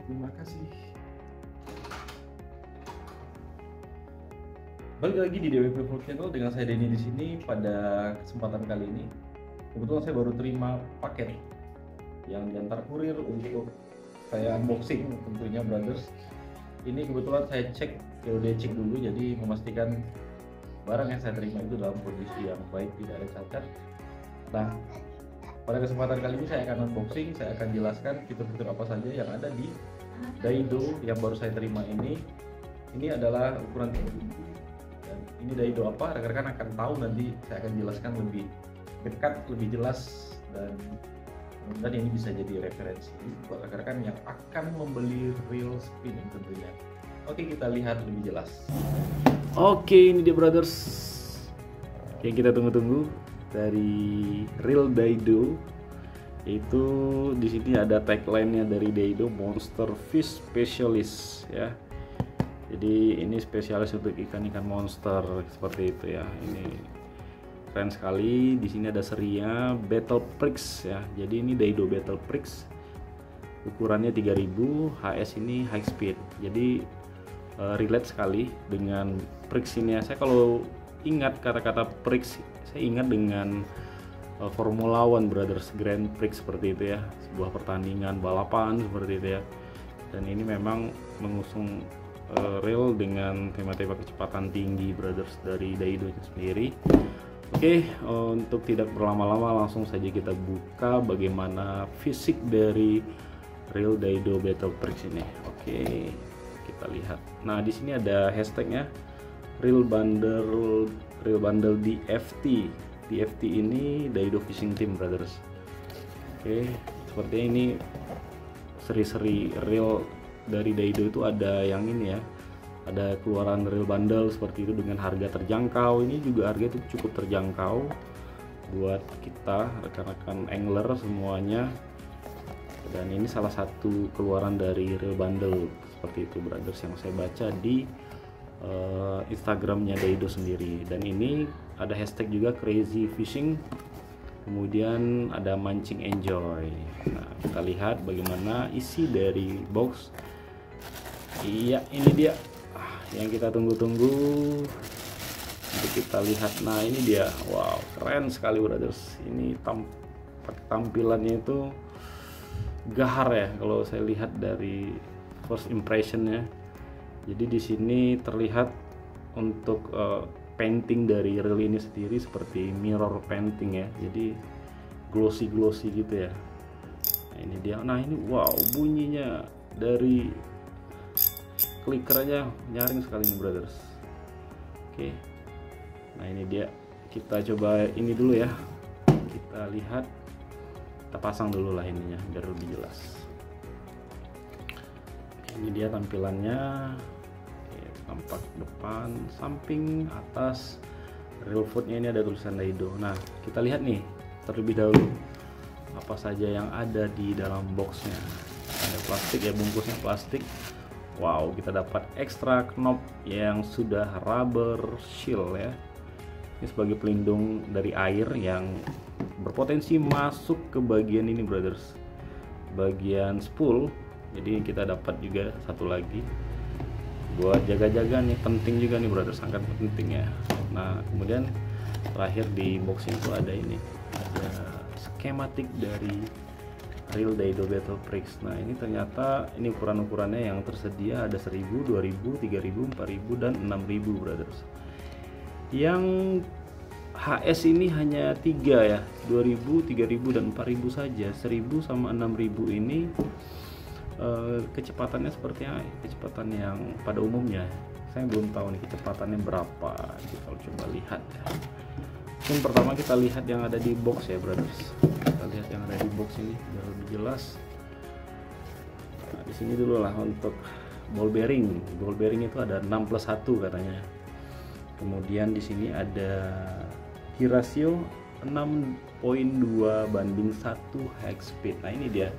Terima kasih. Balik lagi di DWP Vlog Channel dengan saya Denny di sini. Pada kesempatan kali ini, kebetulan saya baru terima paket yang diantar kurir untuk saya unboxing tentunya, brothers. Ini kebetulan saya cek dulu, jadi memastikan barang yang saya terima itu dalam kondisi yang baik, tidak ada cacat. Nah, pada kesempatan kali ini saya akan unboxing, saya akan jelaskan fitur-fitur apa saja yang ada di Daido yang baru saya terima ini. Ini adalah ukuran 3. Dan ini Daido apa, rekan-rekan akan tahu nanti. Saya akan jelaskan lebih dekat, lebih jelas, dan ini bisa jadi referensi buat rekan-rekan yang akan membeli reel spinning tentunya. Oke, kita lihat lebih jelas. Oke, ini dia brothers yang kita tunggu-tunggu dari reel Daido. Itu di sini ada tagline-nya dari Daido, Monster Fish Specialist ya. Jadi ini spesialis untuk ikan-ikan monster seperti itu ya. Ini keren sekali. Di sini ada serinya Battle Prix ya. Jadi ini Daido Battle Prix. Ukurannya 3000, HS ini high speed. Jadi relate sekali dengan Prix ini ya. Saya kalau ingat kata-kata Prix, saya ingat dengan Formula One Brothers Grand Prix seperti itu ya. Sebuah pertandingan balapan seperti itu ya. Dan ini memang mengusung reel dengan tema-tema kecepatan tinggi brothers dari Daido sendiri. Oke, untuk tidak berlama-lama langsung saja kita buka bagaimana fisik dari reel Daido Battle Prix ini. Oke, kita lihat. Nah, di sini ada hashtagnya reel bundle DFT. DFT ini Daido Fishing Team brothers. Oke, sepertinya ini seri-seri reel dari Daido itu ada yang ini ya, ada keluaran reel bundle seperti itu dengan harga terjangkau. Ini juga harga itu cukup terjangkau buat kita rekan-rekan angler semuanya, dan ini salah satu keluaran dari reel bundle seperti itu brothers yang saya baca di Instagramnya Daido sendiri. Dan ini ada hashtag juga crazy fishing, kemudian ada mancing enjoy. Nah, kita lihat bagaimana isi dari box. Iya, ini dia yang kita tunggu-tunggu untuk kita lihat. Nah, ini dia. Wow, keren sekali brothers. Ini tampilannya itu gahar ya kalau saya lihat dari first impressionnya. Jadi di sini terlihat untuk painting dari reel ini sendiri seperti mirror painting ya. Jadi glossy gitu ya. Nah, ini dia. Nah, ini wow, bunyinya dari klikernya nyaring sekali nih brothers. Oke, nah ini dia. Kita coba ini dulu ya, kita lihat, kita pasang dulu lah ininya biar lebih jelas. Ini dia tampilannya. Oke, tampak depan, samping, atas. Reel footnya ini ada tulisan Daido. Nah, kita lihat nih terlebih dahulu apa saja yang ada di dalam boxnya. Ada plastik ya, bungkusnya plastik. Wow, kita dapat extra knop yang sudah rubber shield ya. Ini sebagai pelindung dari air yang berpotensi masuk ke bagian ini brothers, bagian spool. Jadi kita dapat juga satu lagi buat jaga-jaga nih, penting juga nih brothers, sangat penting ya. Nah, kemudian terakhir di box itu ada ini, ada skematik dari reel Daido Battle Prix. Nah, ini ternyata ini ukuran-ukurannya yang tersedia ada 1000, 2000, 3000, 4000 dan 6000 brothers. Yang HS ini hanya 3 ya, 2000, 3000 dan 4000 saja. 1000 sama 6000 ini kecepatannya seperti kecepatan yang pada umumnya. Saya belum tahu nih kecepatannya berapa. Kita coba lihat ya. Mungkin pertama kita lihat yang ada di box ya brothers. Kita lihat yang ada di box ini biar lebih jelas. Nah, di sini dulu lah untuk ball bearing. Ball bearing itu ada 6+1 katanya. Kemudian di sini ada key ratio 6.2 banding 1 high speed. Nah, ini dia.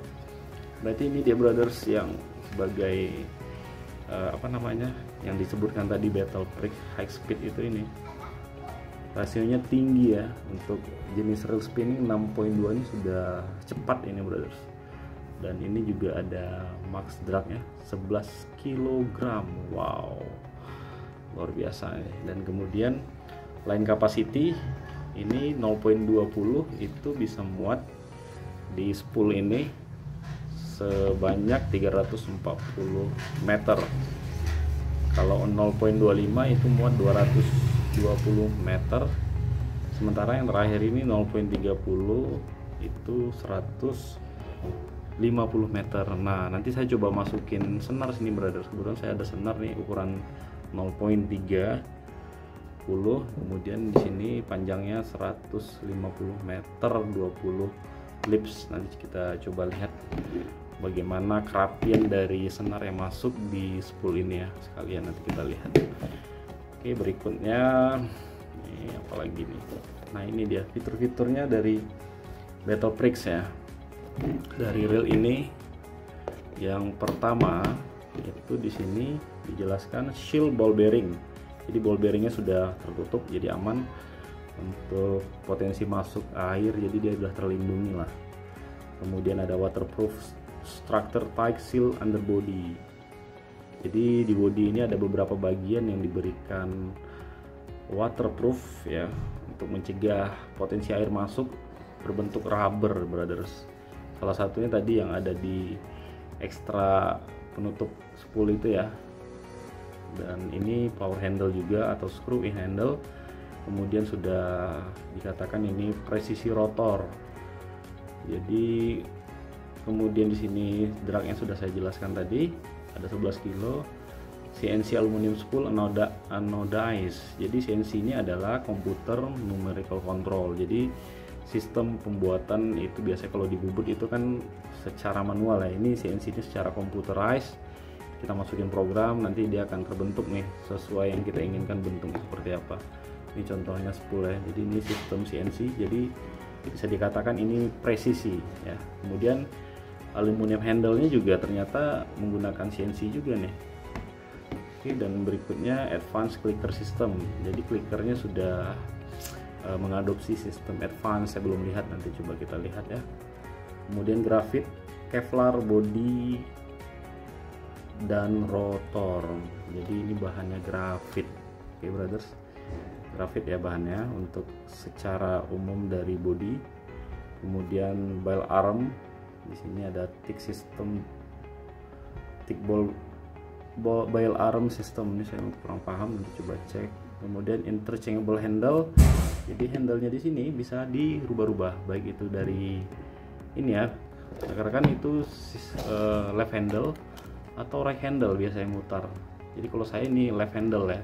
Berarti ini dia brothers yang sebagai apa namanya yang disebutkan tadi Battle Prix high speed itu ini. Rasionya tinggi ya, untuk jenis reel spinning 6.2 ini sudah cepat ini brothers. dan ini juga ada max dragnya 11 kg. Wow, luar biasa ya. Dan kemudian line capacity ini 0.20 itu bisa muat di spool ini sebanyak 340 meter. Kalau 0.25 itu muat 220 meter. Sementara yang terakhir ini 0.30 itu 150 meter. Nah, nanti saya coba masukin senar sini, brother. Kebetulan saya ada senar nih ukuran 0.30, kemudian di sini panjangnya 150 meter, 20 lips. Nanti kita coba lihat bagaimana kerapian dari senar yang masuk di spool ini ya, sekalian nanti kita lihat. Oke, berikutnya ini apalagi nih. Nah, ini dia fitur-fiturnya dari Battleprix ya. Dari reel ini yang pertama itu di sini dijelaskan shield ball bearing. Jadi ball bearingnya sudah tertutup, jadi aman untuk potensi masuk air, jadi dia sudah terlindungi lah. Kemudian ada waterproof structure tight seal underbody. Jadi di body ini ada beberapa bagian yang diberikan waterproof ya, untuk mencegah potensi air masuk berbentuk rubber, brothers. Salah satunya tadi yang ada di ekstra penutup spool itu ya. Dan ini power handle juga atau screw in handle. Kemudian sudah dikatakan ini presisi rotor. Jadi kemudian di sini dragnya sudah saya jelaskan tadi, ada 11 kilo. CNC aluminium spool anodized. Jadi CNC ini adalah komputer numerical control. Jadi sistem pembuatan itu biasanya kalau di bubut itu kan secara manual ya. Ini CNC ini secara computerized. Kita masukin program, nanti dia akan terbentuk nih sesuai yang kita inginkan bentuknya seperti apa. Ini contohnya spool ya. Jadi ini sistem CNC. Jadi bisa dikatakan ini presisi ya. Kemudian aluminium handle-nya juga ternyata menggunakan CNC juga nih. Oke, dan berikutnya advanced clicker system. Jadi clickernya sudah mengadopsi sistem advance. Saya belum lihat, nanti coba kita lihat ya. Kemudian grafit Kevlar body dan rotor. Jadi ini bahannya grafit. Oke, brothers, grafit ya bahannya untuk secara umum dari body. Kemudian ball arm, di sini ada thick system, thick ball arm system. Ini saya kurang paham, nanti coba cek. Kemudian interchangeable handle. Jadi handle-nya di sini bisa dirubah-rubah, baik itu dari ini ya, karena kan itu left handle atau right handle biasanya mutar. Jadi kalau saya ini left handle ya,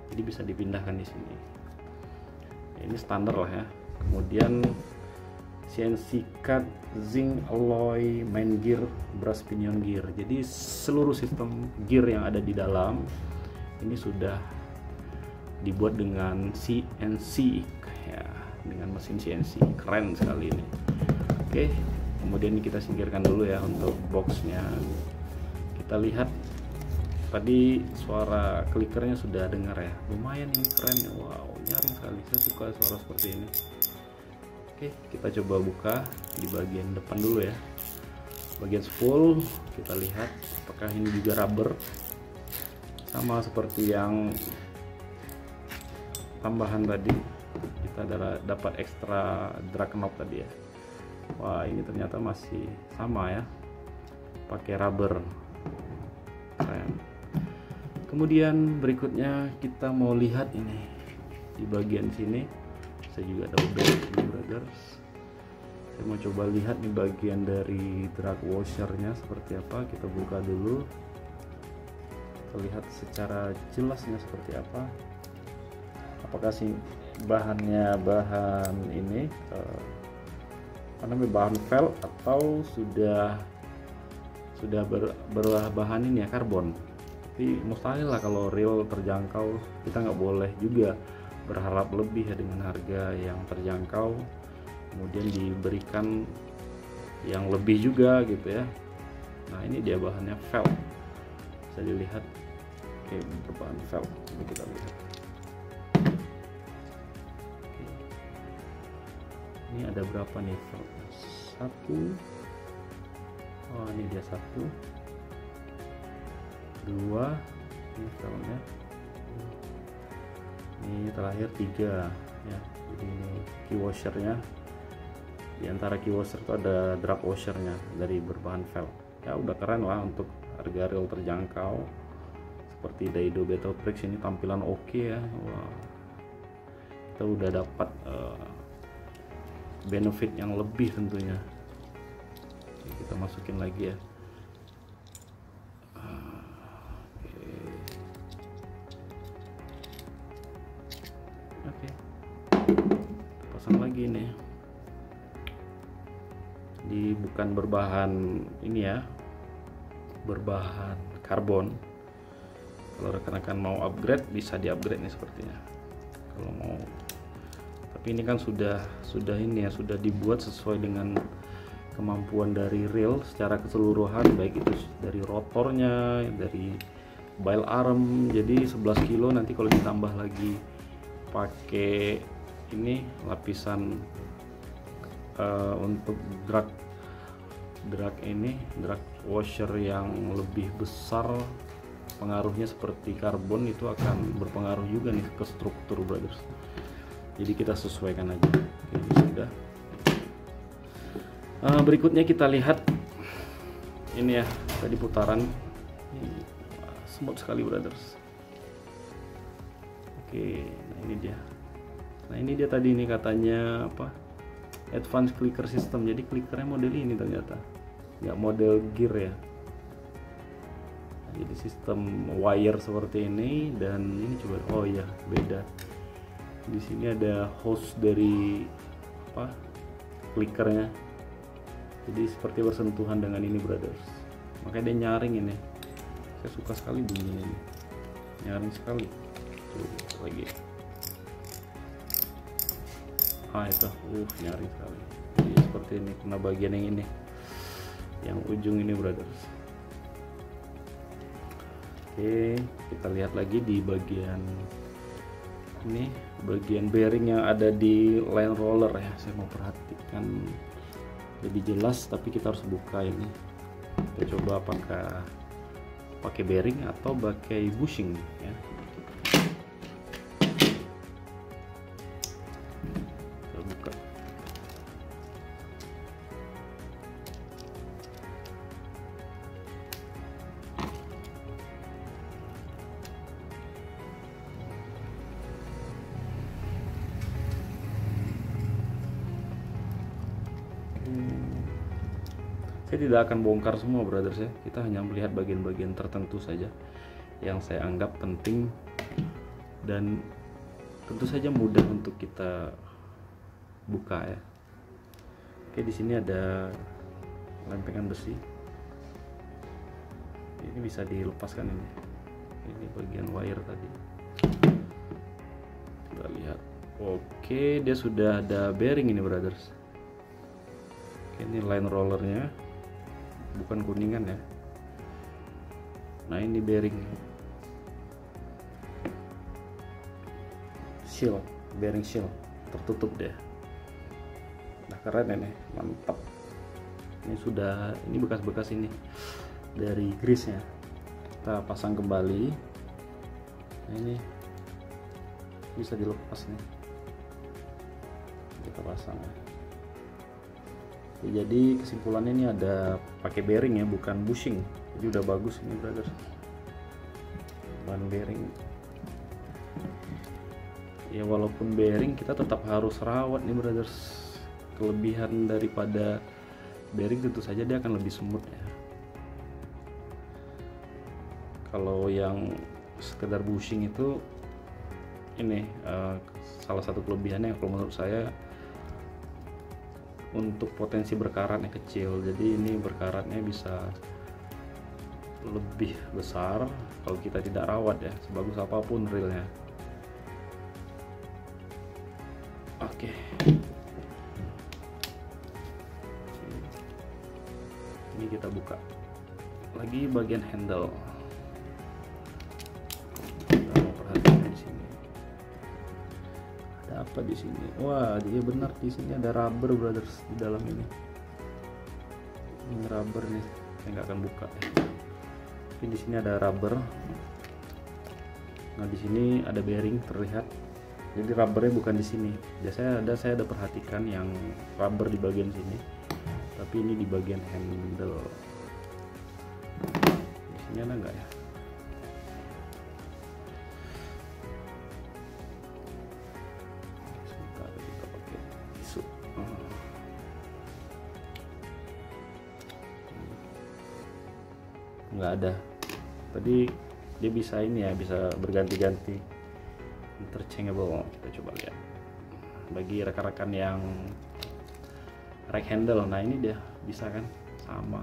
jadi bisa dipindahkan di sini. Ini standar lah ya. Kemudian CNC cut zinc alloy main gear brass pinion gear. Jadi seluruh sistem gear yang ada di dalam ini sudah dibuat dengan CNC ya, dengan mesin CNC. Keren sekali ini. Oke, kemudian ini kita singkirkan dulu ya untuk boxnya. Kita lihat tadi suara klikernya sudah dengar ya, lumayan ini keren ya. Wow, nyaring sekali, saya suka suara seperti ini. Oke, kita coba buka di bagian depan dulu ya, bagian spool. Kita lihat apakah ini juga rubber, sama seperti yang tambahan tadi. Kita dapat ekstra drag knob tadi ya. Wah, ini ternyata masih sama ya, pakai rubber. Keren. Kemudian berikutnya kita mau lihat ini di bagian sini. Saya juga ada ini, brothers. Saya mau coba lihat nih bagian dari drag washernya seperti apa. Kita buka dulu, kita lihat secara jelasnya seperti apa. Apakah sih bahannya bahan ini bahan felt atau sudah berbahan ini ya, karbon. Tapi mustahil lah kalau real terjangkau, kita nggak boleh juga berharap lebih ya dengan harga yang terjangkau, kemudian diberikan yang lebih juga gitu ya. Nah, ini dia bahannya felt, bisa dilihat. Oke, berbahan felt. Ini kita lihat. Oke. Ini ada berapa nih felt? 1, Oh, ini dia 1 2, ini filmnya, ini terakhir 3 ya. Jadi ini key washernya, di antara key washer itu ada drag washernya dari berbahan velg ya. Udah keren lah untuk harga real terjangkau seperti Daido Battle Prix ini, tampilan oke ya. Wah, kita udah dapat benefit yang lebih tentunya. Oke, kita masukin lagi ya. Oke, pasang lagi nih. Di bukan berbahan ini ya, berbahan karbon. Kalau rekan-rekan mau upgrade bisa di upgrade nih sepertinya kalau mau, tapi ini kan sudah ini ya, sudah dibuat sesuai dengan kemampuan dari reel secara keseluruhan, baik itu dari rotornya, dari bile arm. Jadi 11 kilo, nanti kalau ditambah lagi pakai ini lapisan untuk drag washer yang lebih besar, pengaruhnya seperti karbon itu akan berpengaruh juga nih ke struktur, brothers. Jadi kita sesuaikan aja. Oke, ini sudah. Berikutnya kita lihat ini ya, tadi putaran ini smooth sekali, brothers. Oke, nah ini dia tadi ini katanya apa, advanced clicker system. Jadi clickernya model ini ternyata, nggak model gear ya. Nah, jadi sistem wire seperti ini, dan ini coba, oh ya beda. Di sini ada hose dari apa, clickernya. Jadi seperti bersentuhan dengan ini, brothers. Makanya dia nyaring ini. Saya suka sekali bunyinya ini, nyaring sekali. Tuh lagi. Itu nyaring sekali. Jadi seperti ini, kena bagian yang ini, yang ujung ini, brothers. Oke, kita lihat lagi di bagian ini, bagian bearing yang ada di line roller ya. Saya mau perhatikan lebih jelas, tapi kita harus buka ini. Kita coba apakah pakai bearing atau pakai bushing ya. Saya tidak akan bongkar semua, brothers ya. Kita hanya melihat bagian-bagian tertentu saja yang saya anggap penting dan tentu saja mudah untuk kita buka ya. Oke, di sini ada lempengan besi. Ini bisa dilepaskan ini. Ini bagian wire tadi. Kita lihat. Oke, dia sudah ada bearing ini, brothers. Oke, ini line rollernya, bukan kuningan ya. Nah, ini bearing shield, bearing shield tertutup deh. Nah, keren ini, mantap. Ini sudah, ini bekas-bekas ini dari grease nya. Kita pasang kembali. Nah, ini bisa dilepas nih. Kita pasang ya. Jadi kesimpulannya ini ada pakai bearing ya, bukan bushing. Jadi udah bagus ini, brothers. Ban bearing. Ya walaupun bearing, kita tetap harus rawat nih, brothers. Kelebihan daripada bearing tentu saja dia akan lebih smooth ya. Kalau yang sekedar bushing itu ini salah satu kelebihannya kalau menurut saya, untuk potensi berkaratnya kecil. Jadi ini berkaratnya bisa lebih besar kalau kita tidak rawat ya, sebagus apapun reelnya. Oke. Ini kita buka lagi bagian handle. Kita mau perhatikan di sini. Ada apa di sini? Wah, dia benar, di sini ada rubber, brothers, di dalam ini. Ini rubber nih. saya nggak akan buka ya. Tapi di sini ada rubber. Nah di sini ada bearing terlihat. Jadi rubbernya bukan di sini. Biasanya saya ada perhatikan yang rubber di bagian sini, tapi ini di bagian handle. Di sini ada nggak ya? Sebentar kita pakai tisu. Nggak ada. Tadi dia bisa ini ya, bisa berganti-ganti, interchangeable. Kita coba lihat bagi rekan-rekan yang right handle. Nah ini dia bisa kan, sama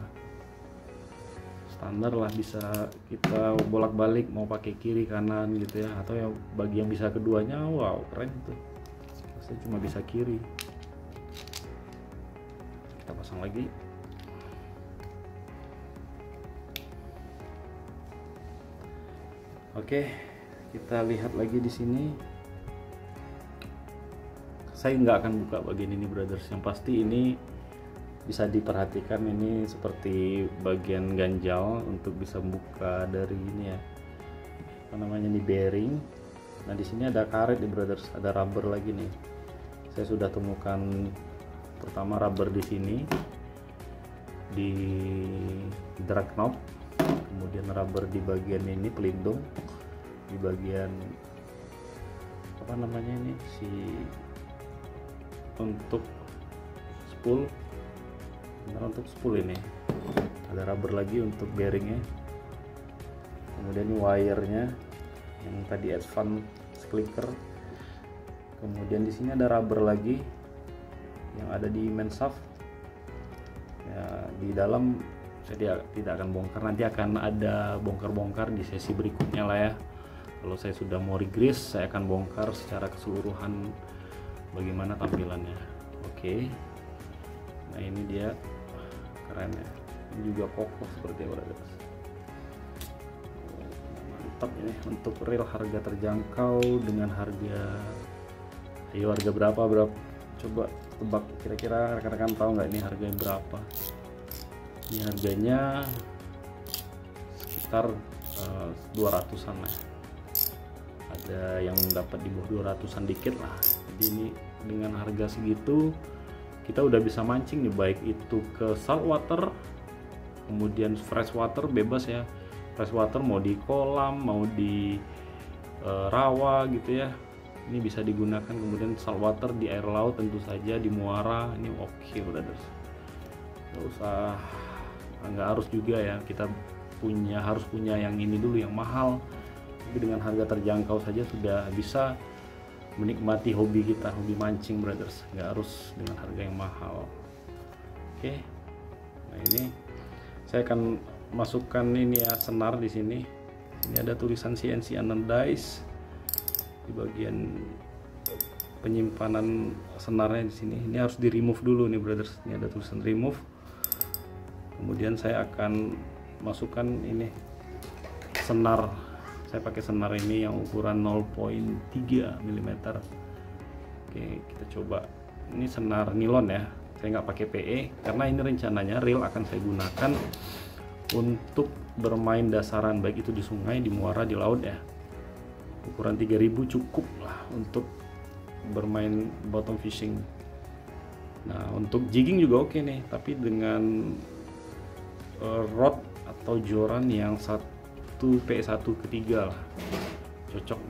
standar lah, bisa kita bolak-balik mau pakai kiri kanan gitu ya, atau yang bagi yang bisa keduanya, wow keren itu. Saya cuma bisa kiri. Kita pasang lagi. Oke, kita lihat lagi di sini. Saya nggak akan buka bagian ini, brothers. Yang pasti ini bisa diperhatikan, ini seperti bagian ganjal untuk bisa buka dari ini ya. Apa namanya nih, bearing. Nah di sini ada karet nih, brothers. Ada rubber lagi nih. Saya sudah temukan pertama rubber di sini di drag knob. Kemudian rubber di bagian ini pelindung, di bagian apa namanya ini si untuk spool. Benar, untuk spool ini ada rubber lagi untuk bearingnya. Kemudian ini wirenya yang tadi advance clicker. Kemudian di sini ada rubber lagi yang ada di main shaft ya. Di dalam saya tidak akan bongkar, nanti akan ada bongkar-bongkar di sesi berikutnya lah ya. Kalau saya sudah mau regrease, saya akan bongkar secara keseluruhan bagaimana tampilannya. Oke. Nah ini dia, keren ya. Ini juga kokoh seperti apa, guys. Mantap ini untuk reel harga terjangkau dengan harga, ayo harga berapa? Coba tebak kira-kira rekan-rekan tahu nggak ini harganya berapa? Ini harganya sekitar 200-an lah. Ada yang dapat di bawah 200-an dikit lah. Jadi ini dengan harga segitu kita udah bisa mancing nih, baik itu ke saltwater, kemudian freshwater bebas ya. Freshwater mau di kolam, mau di rawa gitu ya. Ini bisa digunakan. Kemudian saltwater di air laut tentu saja, di muara. Ini oke, brothers. Nggak usah, nggak harus juga ya kita harus punya yang ini dulu yang mahal, tapi dengan harga terjangkau saja sudah bisa menikmati hobi kita, hobi mancing, brothers. Nggak harus dengan harga yang mahal. Oke, nah ini saya akan masukkan ini ya, senar di sini. Ini ada tulisan CNC anodized di bagian penyimpanan senarnya di sini. Ini harus di remove dulu nih, brothers. Ini ada tulisan remove. Kemudian saya akan masukkan ini senar. Saya pakai senar ini yang ukuran 0,3 mm. Oke, kita coba. Ini senar nilon ya. Saya nggak pakai PE karena ini rencananya reel akan saya gunakan untuk bermain dasaran, baik itu di sungai, di muara, di laut ya. Ukuran 3000 cukup lah untuk bermain bottom fishing. Nah, untuk jigging juga oke nih, tapi dengan rod atau joran yang 1P1/3 lah, cocok.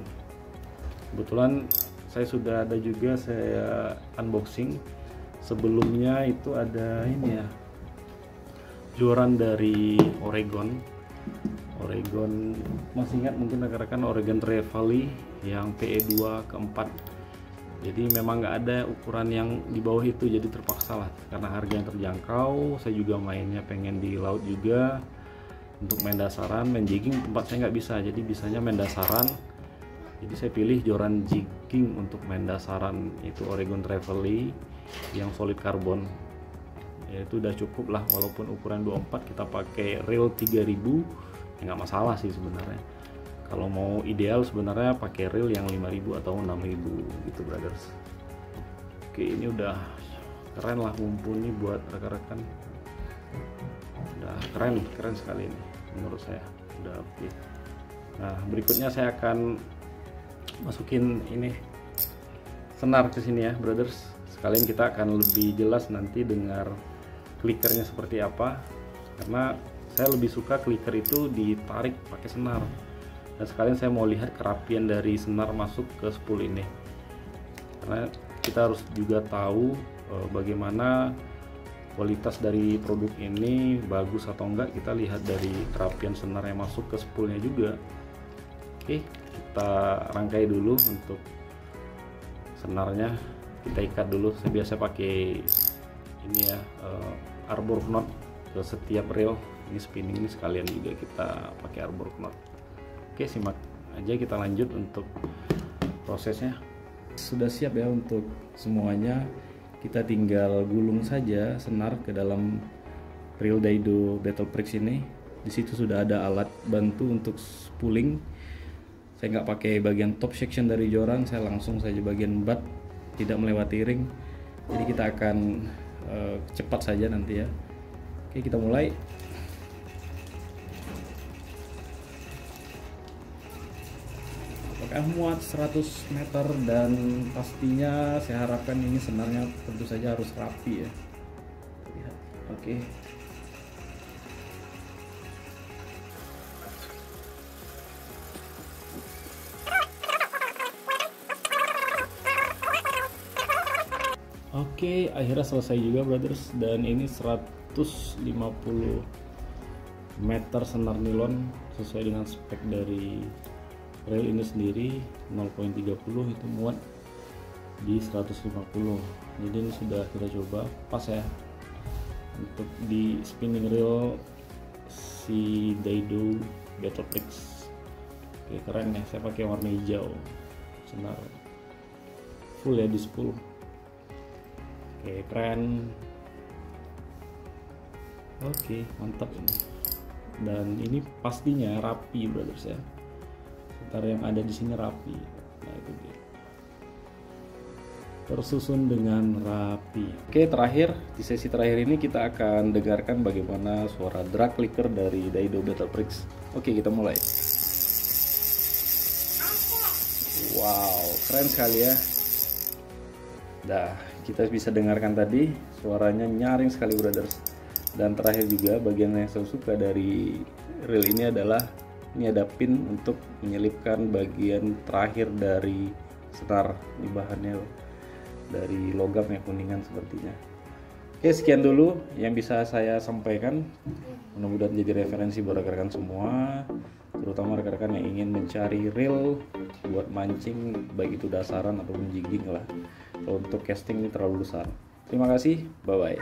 Kebetulan saya sudah ada juga, saya unboxing sebelumnya itu ada ini ya, joran dari Oregon, masih ingat mungkin rekan-rekan, Oregon Trevally yang PE2 ke-4. Jadi memang nggak ada ukuran yang di bawah itu, jadi terpaksa lah karena harga yang terjangkau. Saya juga mainnya pengen di laut juga, untuk main dasaran, main jigging tempat saya nggak bisa, jadi bisanya main dasaran. Jadi saya pilih joran jigging untuk main dasaran, itu Oregon Trevally yang solid carbon. Ya itu udah cukup lah, walaupun ukuran 24 kita pakai reel 3000 ya nggak masalah sih sebenarnya. Kalau mau ideal sebenarnya pakai reel yang 5000 atau 6000 gitu, brothers. Oke, ini udah keren lah, mumpuni buat rekan-rekan. Udah keren sekali ini menurut saya, udah oke. Nah, berikutnya saya akan masukin ini senar ke sini ya brothers, sekalian kita akan lebih jelas nanti dengar klikernya seperti apa, karena saya lebih suka kliker itu ditarik pakai senar. Dan sekalian saya mau lihat kerapian dari senar masuk ke spool ini, karena kita harus juga tahu bagaimana kualitas dari produk ini bagus atau enggak, kita lihat dari kerapian senar yang masuk ke spoolnya juga. Oke, kita rangkai dulu untuk senarnya, kita ikat dulu. Saya biasa pakai ini ya, arbor knot ke setiap reel. Ini spinning ini sekalian juga kita pakai arbor knot. Oke, simak aja, kita lanjut untuk prosesnya. Sudah siap ya untuk semuanya, kita tinggal gulung saja senar ke dalam reel Daido Battleprix ini. Di situ sudah ada alat bantu untuk spooling. Saya nggak pakai bagian top section dari joran, saya langsung saja bagian butt, tidak melewati ring. Jadi kita akan cepat saja nanti ya. Oke, kita mulai. Apakah muat 100 meter, dan pastinya saya harapkan ini senarnya tentu saja harus rapi ya. Lihat. Oke. Oke, akhirnya selesai juga brothers, dan ini 150 meter senar nilon sesuai dengan spek dari reel ini sendiri. 0.30 itu muat di 150. Jadi ini sudah kita coba pas ya untuk di spinning reel si Daido Battleprix. Oke, keren ya, saya pakai warna hijau, senar full ya di spool. Oke, keren. Oke, mantap ini. Dan ini pastinya rapi brothers ya. Sekitar yang ada di sini rapi. Nah, itu dia. Tersusun dengan rapi. Oke, terakhir di sesi terakhir ini kita akan dengarkan bagaimana suara drag clicker dari Daido Battleprix. Oke, kita mulai. Wow, keren sekali ya. Dah, kita bisa dengarkan tadi suaranya nyaring sekali brothers. Dan terakhir juga bagian yang saya suka dari reel ini adalah ini ada pin untuk menyelipkan bagian terakhir dari senar. Ini bahannya dari logam yang kuningan sepertinya. Oke, sekian dulu yang bisa saya sampaikan. Mudah-mudahan jadi referensi buat rekan-rekan semua, terutama rekan-rekan yang ingin mencari reel buat mancing, baik itu dasaran ataupun jigging lah. Kalau untuk casting ini terlalu besar. Terima kasih, bye bye.